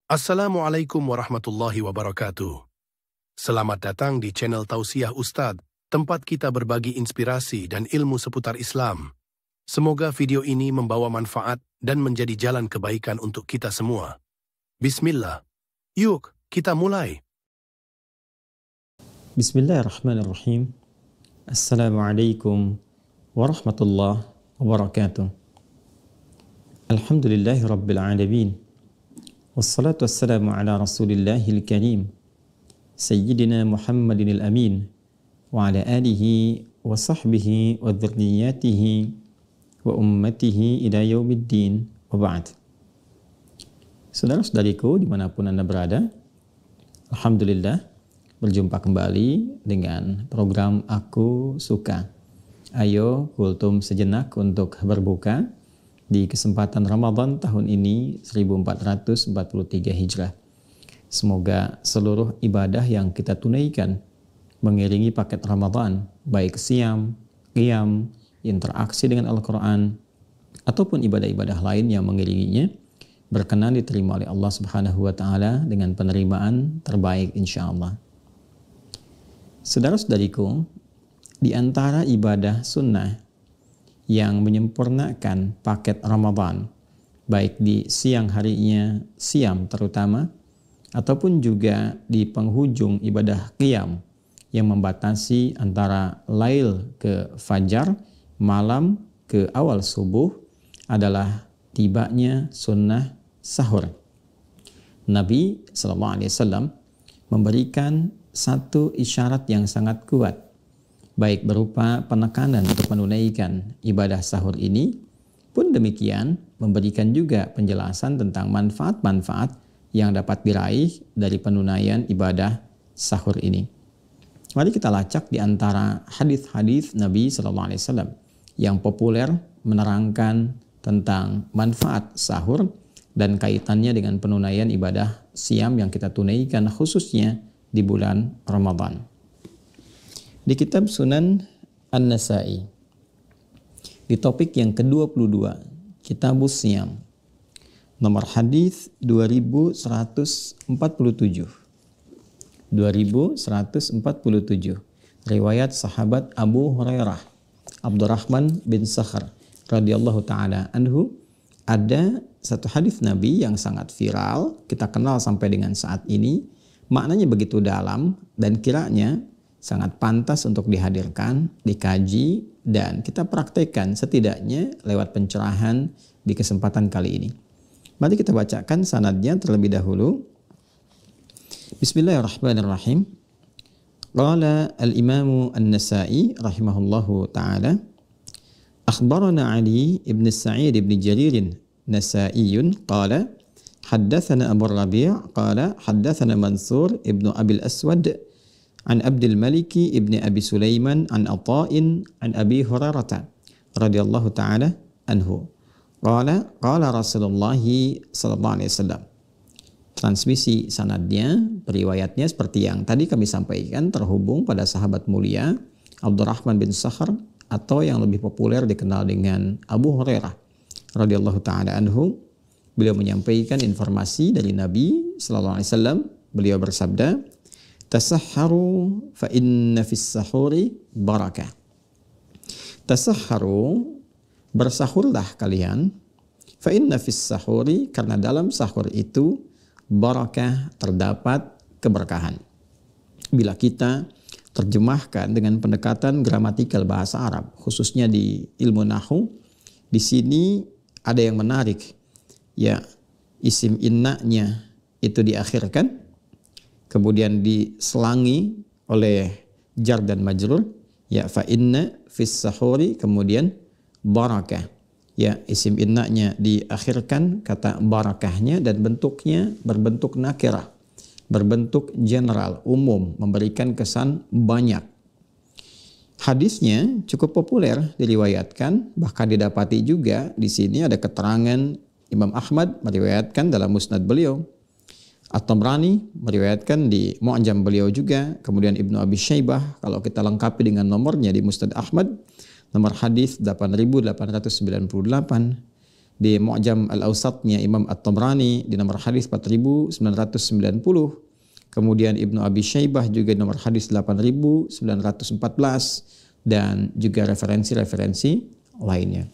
Assalamualaikum warahmatullahi wabarakatuh. Selamat datang di channel Tausiah Ustadz, tempat kita berbagi inspirasi dan ilmu seputar Islam. Semoga video ini membawa manfaat dan menjadi jalan kebaikan untuk kita semua. Bismillah. Yuk, kita mulai. Bismillahirrahmanirrahim. Assalamualaikum warahmatullahi wabarakatuh. Alhamdulillahi rabbil alamin. Wassalatu wassalamu ala rasulillahil karim Sayyidina Muhammadin al-amin wa ala alihi wa sahbihi wa dhurriyyatihi wa ummatihi ila yaumiddin wa ba'd. Saudara-saudariku dimanapun Anda berada, Alhamdulillah berjumpa kembali dengan program Aku Suka. Ayo kultum sejenak untuk berbuka di kesempatan Ramadan tahun ini 1443 Hijrah. Semoga seluruh ibadah yang kita tunaikan mengiringi paket Ramadan, baik siam, qiyam, interaksi dengan Al-Quran, ataupun ibadah-ibadah lain yang mengiringinya, berkenan diterima oleh Allah Subhanahu wa Ta'ala dengan penerimaan terbaik insya-Allah. Saudara-saudariku, di antara ibadah sunnah yang menyempurnakan paket Ramadan, baik di siang harinya siam terutama, ataupun juga di penghujung ibadah qiyam yang membatasi antara lail ke fajar, malam ke awal subuh, adalah tibanya sunnah sahur. Nabi SAW memberikan satu isyarat yang sangat kuat, baik berupa penekanan untuk menunaikan ibadah sahur ini, pun demikian memberikan juga penjelasan tentang manfaat-manfaat yang dapat diraih dari penunaian ibadah sahur ini. Mari kita lacak di antara hadis-hadis Nabi SAW yang populer menerangkan tentang manfaat sahur dan kaitannya dengan penunaian ibadah siam yang kita tunaikan khususnya di bulan Ramadan. Di kitab Sunan An-Nasa'i, di topik yang ke-22, Kitabus Siyam, nomor hadis 2147. 2147, riwayat sahabat Abu Hurairah, Abdurrahman bin Sakhar radhiyallahu taala anhu. Ada satu hadis Nabi yang sangat viral, kita kenal sampai dengan saat ini, maknanya begitu dalam dan kiranya sangat pantas untuk dihadirkan, dikaji, dan kita praktekkan setidaknya lewat pencerahan di kesempatan kali ini. Mari kita bacakan sanadnya terlebih dahulu. Bismillahirrahmanirrahim. Qala al-Imam An-Nasa'i rahimahullahu ta'ala, akhbarana Ali ibn Sa'id ibn Jarir Nasa'iyyun qala haddathana Abu Rabi' qala haddathana Mansur ibn Abil Aswad an Abdul Maliki ibn Abi Sulaiman an Ata'in an Abi Hurairah radhiyallahu ta'ala anhu qala Rasulullah sallallahu alaihi wasallam. Transmisi sanadnya, periwayatnya seperti yang tadi kami sampaikan, terhubung pada sahabat mulia Abdurrahman bin Sakhar atau yang lebih populer dikenal dengan Abu Hurairah radhiyallahu ta'ala anhu. Beliau menyampaikan informasi dari Nabi sallallahu alaihi wasallam. Beliau bersabda, tasahharu fa inna fis sahuri barakah. Tasahharu, bersahurlah kalian, fa inna fis sahuri, karena dalam sahur itu barakah, terdapat keberkahan. Bila kita terjemahkan dengan pendekatan gramatikal bahasa Arab, khususnya di ilmu nahwu, di sini ada yang menarik. Ya, isim innanya itu diakhirkan, kemudian diselangi oleh jar dan majrur, ya, fa inna fis sahuri, kemudian barakah, ya, isim innanya diakhirkan kata barakahnya, dan bentuknya berbentuk nakirah, berbentuk general, umum, memberikan kesan banyak. Hadisnya cukup populer diriwayatkan, bahkan didapati juga di sini ada keterangan Imam Ahmad meriwayatkan dalam musnad beliau, At-Tabrani meriwayatkan di Mu'jam beliau juga, kemudian Ibnu Abi Syaibah kalau kita lengkapi dengan nomornya di Musnad Ahmad, nomor hadis 8898, di Mu'jam Al-Awsatnya Imam At-Tabrani di nomor hadis 4990. Kemudian Ibnu Abi Syaibah juga nomor hadis 8914 dan juga referensi-referensi lainnya.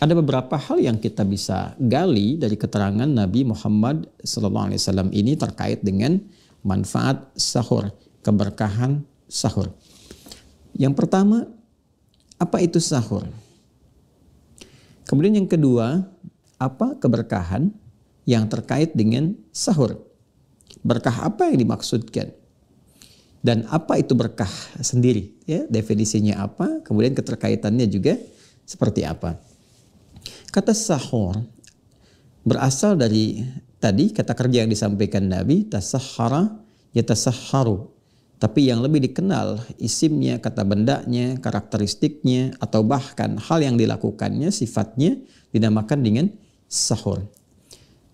Ada beberapa hal yang kita bisa gali dari keterangan Nabi Muhammad SAW ini terkait dengan manfaat sahur, keberkahan sahur. Yang pertama, apa itu sahur? Kemudian yang kedua, apa keberkahan yang terkait dengan sahur? Berkah apa yang dimaksudkan? Dan apa itu berkah sendiri? Ya, definisinya apa? Kemudian keterkaitannya juga seperti apa? Kata sahur berasal dari tadi kata kerja yang disampaikan Nabi, tasahhara yatasahharu. Tapi yang lebih dikenal isimnya, kata bendanya, karakteristiknya, atau bahkan hal yang dilakukannya, sifatnya dinamakan dengan sahur.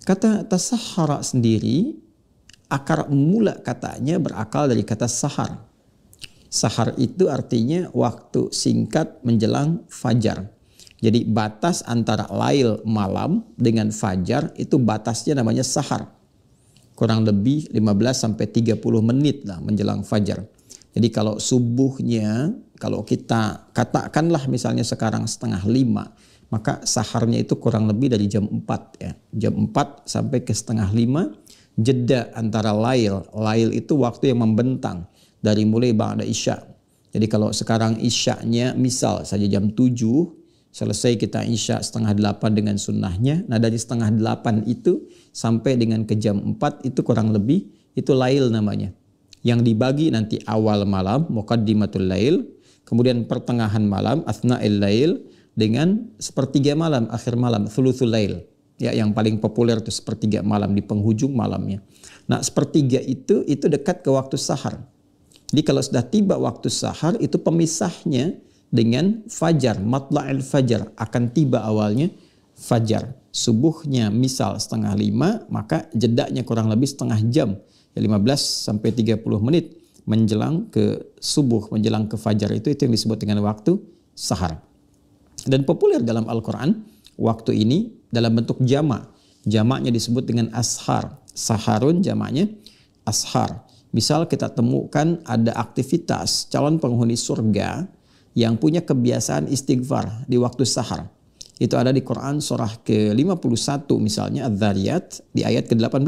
Kata tasahhara sendiri, akar mula katanya berakal dari kata sahar. Sahar itu artinya waktu singkat menjelang fajar. Jadi batas antara lail malam dengan fajar itu batasnya namanya sahar. Kurang lebih 15-30 menit lah menjelang fajar. Jadi kalau subuhnya, kalau kita katakanlah misalnya sekarang 4:30, maka saharnya itu kurang lebih dari jam 4 ya. Jam 4 sampai ke 4:30, jeda antara lail. Lail itu waktu yang membentang dari mulai ba'da isya. Jadi kalau sekarang isya'nya misal saja jam 7, selesai kita isya 7:30 dengan sunnahnya. Nah dari 7:30 itu sampai dengan ke jam 4 itu kurang lebih itu lail namanya. Yang dibagi nanti awal malam, muqaddimatul lail. Kemudian pertengahan malam, athna'il lail. Dengan sepertiga malam, akhir malam, thuluthul lail. Ya, yang paling populer itu sepertiga malam di penghujung malamnya. Nah sepertiga itu dekat ke waktu sahar. Jadi kalau sudah tiba waktu sahar itu pemisahnya dengan fajar, matla'il fajar, akan tiba awalnya fajar. Subuhnya misal 4:30, maka jedanya kurang lebih setengah jam, ya 15-30 menit menjelang ke subuh, menjelang ke fajar itu yang disebut dengan waktu sahar. Dan populer dalam Al-Quran, waktu ini dalam bentuk jamak. Jamaknya disebut dengan ashar. Saharun jamaknya ashar. Misal kita temukan ada aktivitas calon penghuni surga yang punya kebiasaan istighfar di waktu sahar. Itu ada di Quran surah ke-51 misalnya Adz-Dzariyat di ayat ke-18.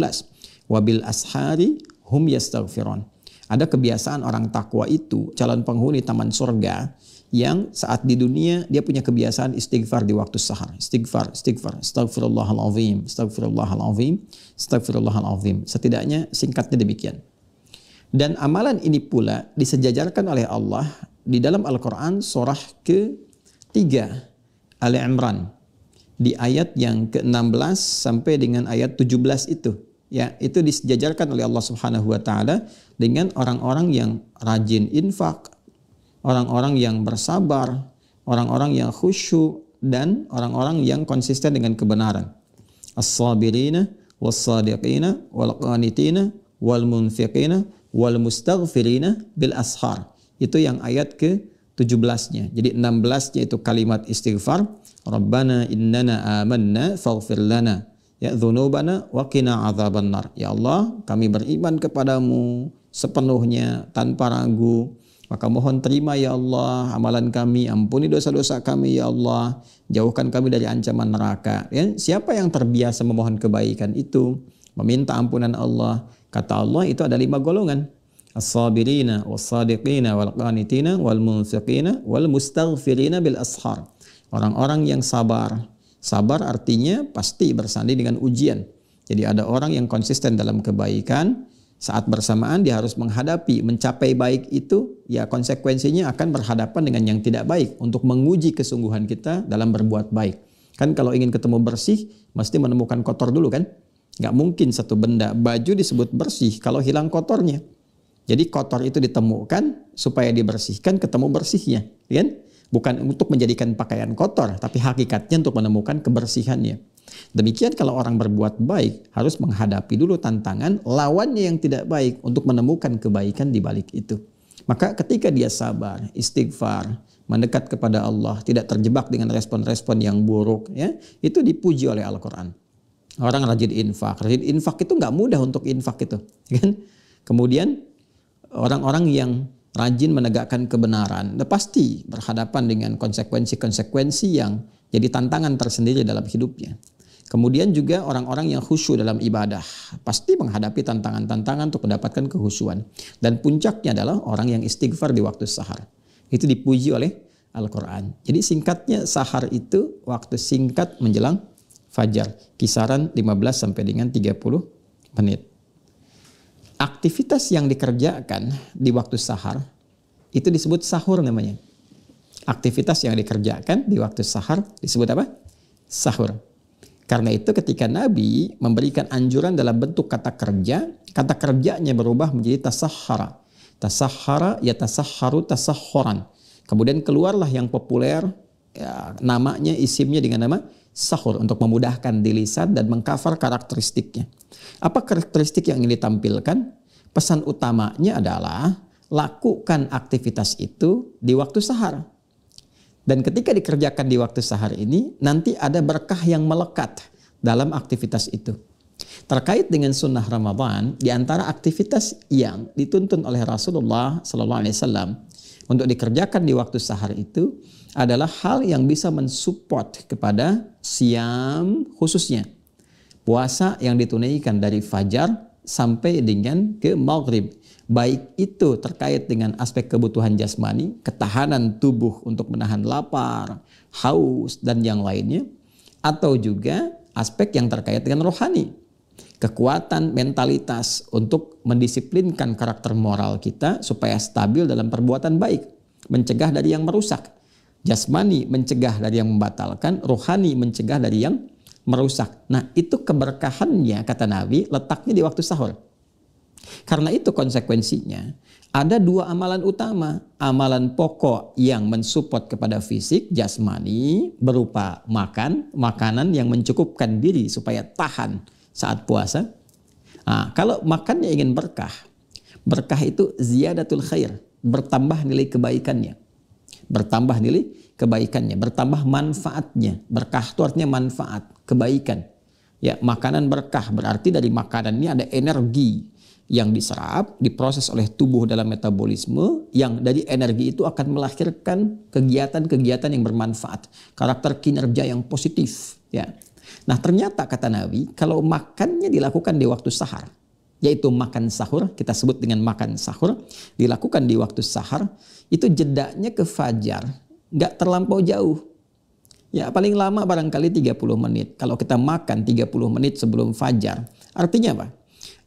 Wabil ashari hum yastaghfirun. Ada kebiasaan orang takwa itu, calon penghuni taman surga, yang saat di dunia dia punya kebiasaan istighfar di waktu sahar. Istighfar, astagfirullahalazim, astagfirullahalazim, astagfirullahalazim. Setidaknya singkatnya demikian. Dan amalan ini pula disejajarkan oleh Allah di dalam Al-Quran surah ke-3 Ali Imran di ayat yang ke-16 sampai dengan ayat 17 itu. Ya, itu disejajarkan oleh Allah Subhanahu wa taala dengan orang-orang yang rajin infak, orang-orang yang bersabar, orang-orang yang khusyuk dan orang-orang yang konsisten dengan kebenaran. As-sabirina was-sadiqina wal-qanitina wal-munfiqina wal-mustaghfirina bil ashar. Itu yang ayat ke-17-nya. Jadi 16-nya itu kalimat istighfar. Rabbana innana amanna faghfir lana ya dzunubana wa qina adzabannar. Ya Allah, kami beriman kepadamu sepenuhnya tanpa ragu. Maka mohon terima ya Allah amalan kami, ampuni dosa-dosa kami ya Allah, jauhkan kami dari ancaman neraka. Ya, siapa yang terbiasa memohon kebaikan itu, meminta ampunan Allah, kata Allah itu ada 5 golongan. As-sabirina was-sadiqina wal-qanitina wal-munfiqina wal-mustaghfirina bil ashar. Orang-orang yang sabar. Sabar artinya pasti bersanding dengan ujian. Jadi ada orang yang konsisten dalam kebaikan, saat bersamaan dia harus menghadapi, mencapai baik itu, ya konsekuensinya akan berhadapan dengan yang tidak baik untuk menguji kesungguhan kita dalam berbuat baik. Kan kalau ingin ketemu bersih, mesti menemukan kotor dulu kan? Nggak mungkin satu benda, baju disebut bersih kalau hilang kotornya. Jadi kotor itu ditemukan supaya dibersihkan, ketemu bersihnya, kan? Bukan untuk menjadikan pakaian kotor, tapi hakikatnya untuk menemukan kebersihannya. Demikian kalau orang berbuat baik, harus menghadapi dulu tantangan lawannya yang tidak baik untuk menemukan kebaikan di balik itu. Maka ketika dia sabar, istighfar, mendekat kepada Allah, tidak terjebak dengan respon-respon yang buruk, ya, itu dipuji oleh Al-Quran. Orang rajin infak itu nggak mudah untuk infak itu, kan? Kemudian orang-orang yang rajin menegakkan kebenaran, pasti berhadapan dengan konsekuensi-konsekuensi yang jadi tantangan tersendiri dalam hidupnya. Kemudian juga orang-orang yang khusyuk dalam ibadah pasti menghadapi tantangan-tantangan untuk mendapatkan kehusuan. Dan puncaknya adalah orang yang istighfar di waktu sahar. Itu dipuji oleh Al-Quran. Jadi singkatnya sahar itu waktu singkat menjelang fajar. Kisaran 15 sampai dengan 30 menit. Aktivitas yang dikerjakan di waktu sahar itu disebut sahur namanya. Aktivitas yang dikerjakan di waktu sahar disebut apa? Sahur. Karena itu ketika Nabi memberikan anjuran dalam bentuk kata kerjanya berubah menjadi tasahhara. Tasahhara ya tasahharu tasahhuran. Kemudian keluarlah yang populer, ya, namanya, isimnya dengan nama sahur untuk memudahkan di lisan dan mengcover karakteristiknya. Apa karakteristik yang ingin ditampilkan? Pesan utamanya adalah lakukan aktivitas itu di waktu sahar. Dan ketika dikerjakan di waktu sahar ini, nanti ada berkah yang melekat dalam aktivitas itu. Terkait dengan sunnah Ramadan, di antara aktivitas yang dituntun oleh Rasulullah SAW untuk dikerjakan di waktu sahar itu adalah hal yang bisa mensupport kepada siam, khususnya puasa yang ditunaikan dari fajar sampai dengan ke maghrib. Baik itu terkait dengan aspek kebutuhan jasmani, ketahanan tubuh untuk menahan lapar, haus, dan yang lainnya. Atau juga aspek yang terkait dengan rohani. Kekuatan mentalitas untuk mendisiplinkan karakter moral kita supaya stabil dalam perbuatan baik. Mencegah dari yang merusak. Jasmani mencegah dari yang membatalkan, rohani mencegah dari yang merusak. Nah, itu keberkahannya, kata Nabi, letaknya di waktu sahur. Karena itu konsekuensinya ada dua amalan utama. Amalan pokok yang mensupport kepada fisik, jasmani, berupa makanan yang mencukupkan diri supaya tahan saat puasa. Nah, kalau makannya ingin berkah itu ziyadatul khair, bertambah nilai kebaikannya. Bertambah nilai kebaikannya, bertambah manfaatnya. Berkah itu artinya manfaat, kebaikan. Ya, makanan berkah berarti dari makanan ini ada energi yang diserap, diproses oleh tubuh dalam metabolisme, yang dari energi itu akan melahirkan kegiatan-kegiatan yang bermanfaat, karakter kinerja yang positif. Ya. Nah, ternyata kata Nabi, kalau makannya dilakukan di waktu sahar, yaitu makan sahur, kita sebut dengan makan sahur, dilakukan di waktu sahar, itu jedanya ke fajar, nggak terlampau jauh. Ya, paling lama barangkali 30 menit. Kalau kita makan 30 menit sebelum fajar, artinya apa?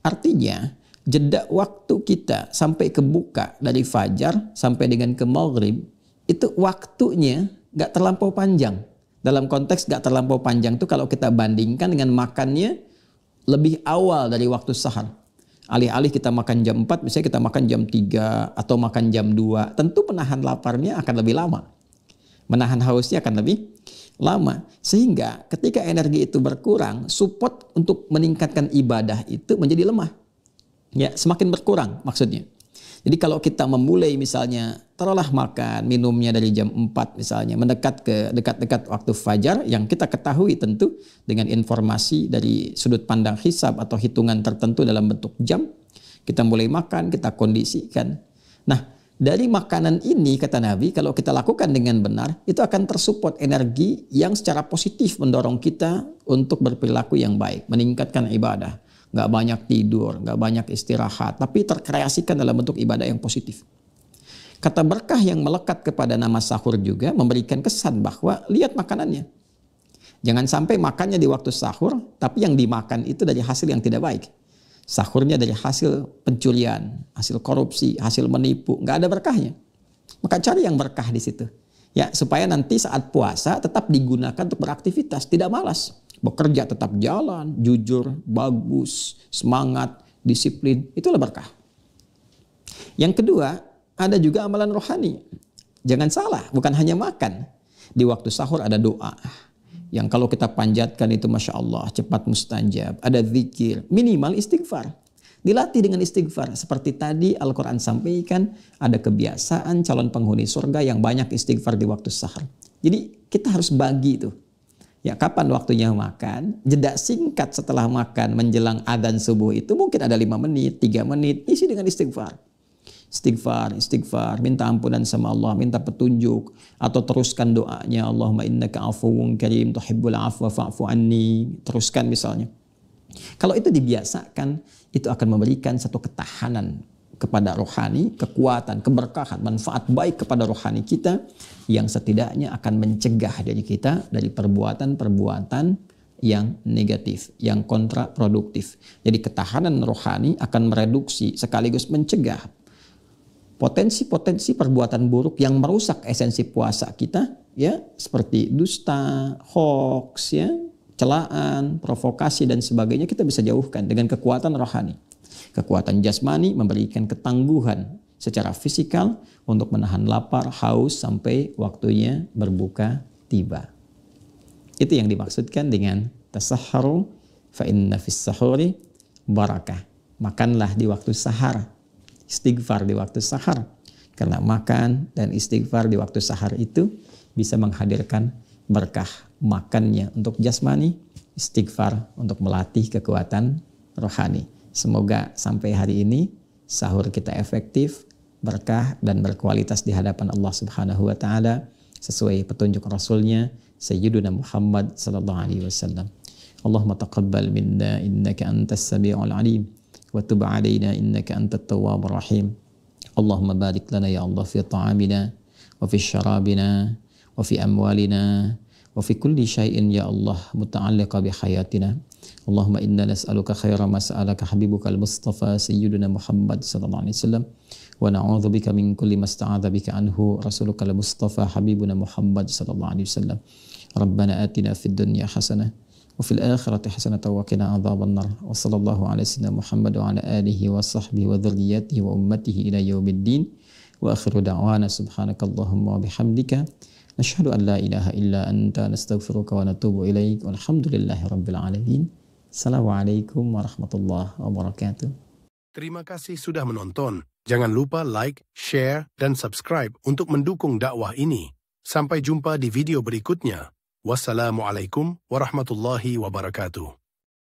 Artinya, jeda waktu kita sampai ke buka dari fajar sampai dengan ke maghrib itu waktunya gak terlampau panjang. Dalam konteks gak terlampau panjang itu kalau kita bandingkan dengan makannya lebih awal dari waktu sahar. Alih-alih kita makan jam 4, misalnya kita makan jam 3 atau makan jam 2, tentu penahan laparnya akan lebih lama. Menahan hausnya akan lebih lama. Sehingga ketika energi itu berkurang, support untuk meningkatkan ibadah itu menjadi lemah. Ya, semakin berkurang maksudnya. Jadi kalau kita memulai misalnya taruhlah makan minumnya dari jam 4 misalnya dekat-dekat waktu fajar yang kita ketahui tentu dengan informasi dari sudut pandang hisab atau hitungan tertentu dalam bentuk jam, kita mulai makan, kita kondisikan. Nah, dari makanan ini kata Nabi kalau kita lakukan dengan benar itu akan tersupport energi yang secara positif mendorong kita untuk berperilaku yang baik, meningkatkan ibadah. Nggak banyak tidur, nggak banyak istirahat, tapi terkreasikan dalam bentuk ibadah yang positif. Kata berkah yang melekat kepada nama sahur juga memberikan kesan bahwa lihat makanannya. Jangan sampai makannya di waktu sahur, tapi yang dimakan itu dari hasil yang tidak baik. Sahurnya dari hasil pencurian, hasil korupsi, hasil menipu, nggak ada berkahnya. Maka cari yang berkah di situ. Ya, supaya nanti saat puasa tetap digunakan untuk beraktivitas, tidak malas. Bekerja tetap jalan, jujur, bagus, semangat, disiplin, itulah berkah. Yang kedua, ada juga amalan rohani. Jangan salah, bukan hanya makan. Di waktu sahur ada doa. Yang kalau kita panjatkan itu Masya Allah, cepat mustajab. Ada zikir, minimal istighfar. Dilatih dengan istighfar. Seperti tadi Al-Quran sampaikan, ada kebiasaan calon penghuni surga yang banyak istighfar di waktu sahar. Jadi kita harus bagi itu. Ya, kapan waktunya makan, jeda singkat setelah makan menjelang adzan subuh itu mungkin ada 5 menit, 3 menit, isi dengan istighfar. Istighfar, minta ampunan sama Allah, minta petunjuk, atau teruskan doanya, Allahumma innaka afuwun karim tuhibbul afwa fa'fu anni, teruskan misalnya. Kalau itu dibiasakan, itu akan memberikan satu ketahanan kepada rohani, kekuatan, keberkahan, manfaat baik kepada rohani kita yang setidaknya akan mencegah dari kita dari perbuatan-perbuatan yang negatif, yang kontraproduktif. Jadi ketahanan rohani akan mereduksi sekaligus mencegah potensi-potensi perbuatan buruk yang merusak esensi puasa kita, ya, seperti dusta, hoax, ya, celaan, provokasi dan sebagainya kita bisa jauhkan dengan kekuatan rohani. Kekuatan jasmani memberikan ketangguhan secara fisikal untuk menahan lapar, haus sampai waktunya berbuka tiba. Itu yang dimaksudkan dengan tasahharu fa inna fis sahuri barakah. Makanlah di waktu sahar, istighfar di waktu sahar. Karena makan dan istighfar di waktu sahar itu bisa menghadirkan berkah. Makannya untuk jasmani, istighfar untuk melatih kekuatan rohani. Semoga sampai hari ini sahur kita efektif, berkah dan berkualitas di hadapan Allah Subhanahu wa taala sesuai petunjuk Rasulnya Sayyiduna Muhammad sallallahu alaihi wasallam. Allahumma taqabbal minna innaka antas samiul alim wa tub alaina innaka antat tawwabur rahim. Allahumma barik lana ya Allah fi ta'amina wa fi syarabina wa fi amwalina wa fi kulli syai'in ya Allah muta'alliqa bi hayatina. Allahumma inna nas'aluka khaira ma sa'alaka habibuka al-Mustafa Sayyiduna Muhammad sallallahu alaihi wasallam wa na'udzubika min kulli ma sta'adha bika anhu Rasuluka al-Mustafa Habibuna Muhammad sallallahu alaihi wasallam. Rabbana atina fid dunya hasanah wa fil akhirati hasanah wa qina adzabannar. Wa sallallahu ala sayyidina Muhammad wa ala alihi wa sahbihi wa dzurriyyatihi wa ummatihi ila yaumiddin. Wa akhiru da'wana subhanakallahumma wa bihamdika nashhadu an la ilaha illa anta nastaghfiruka wa natubu ilaik. Walhamdulillahi rabbil alamin. Assalamualaikum warahmatullahi wabarakatuh. Terima kasih sudah menonton. Jangan lupa like, share, dan subscribe untuk mendukung dakwah ini. Sampai jumpa di video berikutnya. Wassalamualaikum warahmatullahi wabarakatuh.